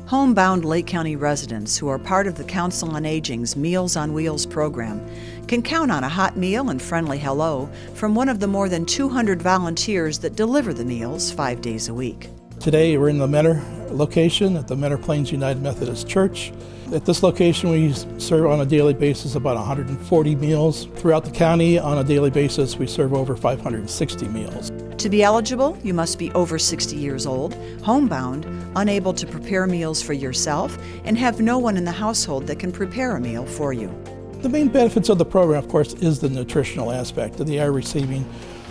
Homebound Lake County residents who are part of the Council on Aging's Meals on Wheels program can count on a hot meal and friendly hello from one of the more than 200 volunteers that deliver the meals 5 days a week. Today we're in the Mentor location at the Mentor Plains United Methodist Church. At this location we serve on a daily basis about 140 meals. Throughout the county on a daily basis we serve over 560 meals. To be eligible, you must be over 60 years old, homebound, unable to prepare meals for yourself, and have no one in the household that can prepare a meal for you. The main benefits of the program, of course, is the nutritional aspect. They are receiving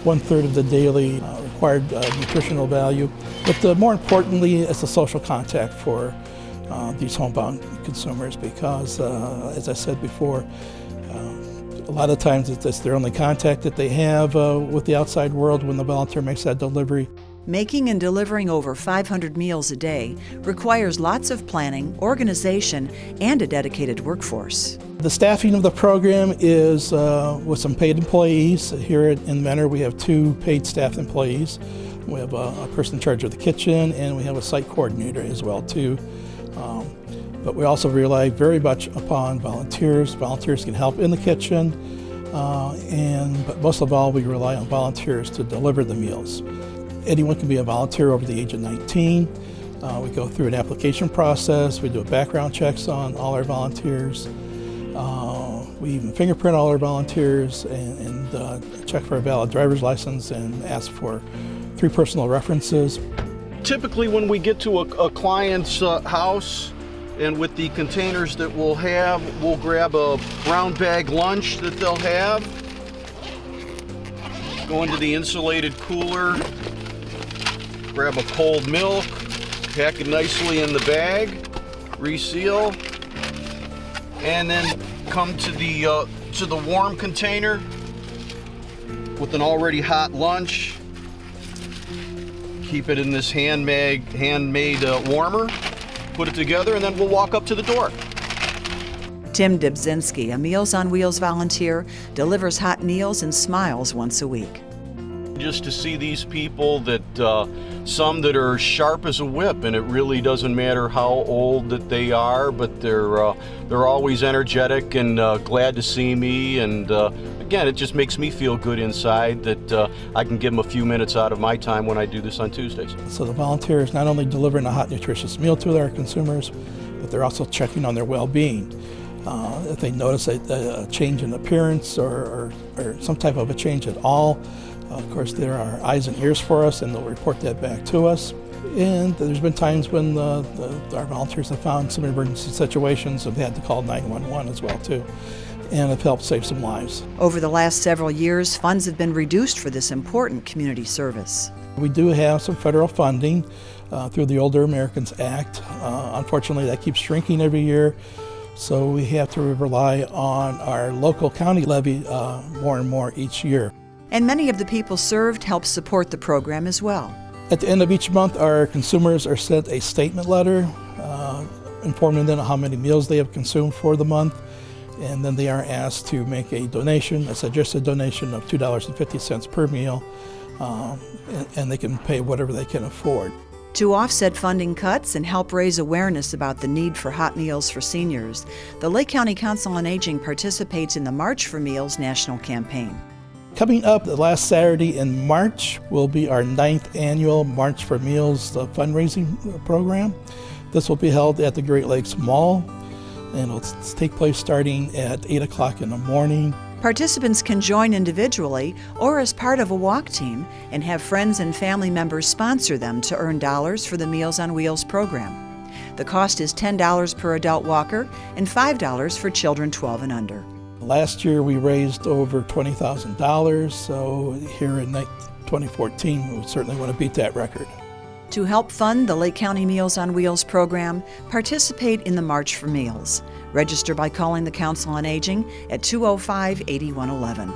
1/3 of the daily required nutritional value, but more importantly, it's a social contact for these homebound consumers because, as I said before, a lot of times it's their only contact that they have with the outside world when the volunteer makes that delivery. Making and delivering over 500 meals a day requires lots of planning, organization, and a dedicated workforce. The staffing of the program is with some paid employees. Here in Mentor we have 2 paid staff employees. We have a person in charge of the kitchen, and we have a site coordinator as well too. But we also rely very much upon volunteers. Volunteers can help in the kitchen, but most of all we rely on volunteers to deliver the meals. Anyone can be a volunteer over the age of 19. We go through an application process. We do background checks on all our volunteers. We even fingerprint all our volunteers and check for a valid driver's license and ask for 3 personal references. Typically when we get to a client's house, and with the containers that we'll have, we'll grab a brown bag lunch that they'll have, go into the insulated cooler, grab a cold milk, pack it nicely in the bag, reseal, and then come to the warm container with an already hot lunch. Keep it in this handmade warmer, put it together, and then we'll walk up to the door. Tim Dybzinski, a Meals on Wheels volunteer, delivers hot meals and smiles once a week. Just to see these people that some that are sharp as a whip, and it really doesn't matter how old that they are, but they're always energetic and glad to see me, and again, it just makes me feel good inside that I can give them a few minutes out of my time when I do this on Tuesdays. So the volunteers not only delivering a hot, nutritious meal to their consumers, but they're also checking on their well-being. If they notice a change in appearance or some type of a change at all, of course, there are eyes and ears for us, and they'll report that back to us. And there's been times when our volunteers have found some emergency situations and had to call 911 as well too, and have helped save some lives. Over the last several years, funds have been reduced for this important community service. We do have some federal funding through the Older Americans Act. Unfortunately, that keeps shrinking every year, so we have to rely on our local county levy more and more each year. And many of the people served help support the program as well. At the end of each month, our consumers are sent a statement letter informing them how many meals they have consumed for the month, and then they are asked to make a donation, a suggested donation of $2.50 per meal, and they can pay whatever they can afford. To offset funding cuts and help raise awareness about the need for hot meals for seniors, the Lake County Council on Aging participates in the March for Meals national campaign. Coming up the last Saturday in March will be our 9th annual March for Meals fundraising program. This will be held at the Great Lakes Mall, and it'll take place starting at 8 o'clock in the morning. Participants can join individually or as part of a walk team and have friends and family members sponsor them to earn dollars for the Meals on Wheels program. The cost is $10 per adult walker and $5 for children 12 and under. Last year we raised over $20,000, so here in 2014 we certainly want to beat that record. To help fund the Lake County Meals on Wheels program, participate in the March for Meals. Register by calling the Council on Aging at 205-8111.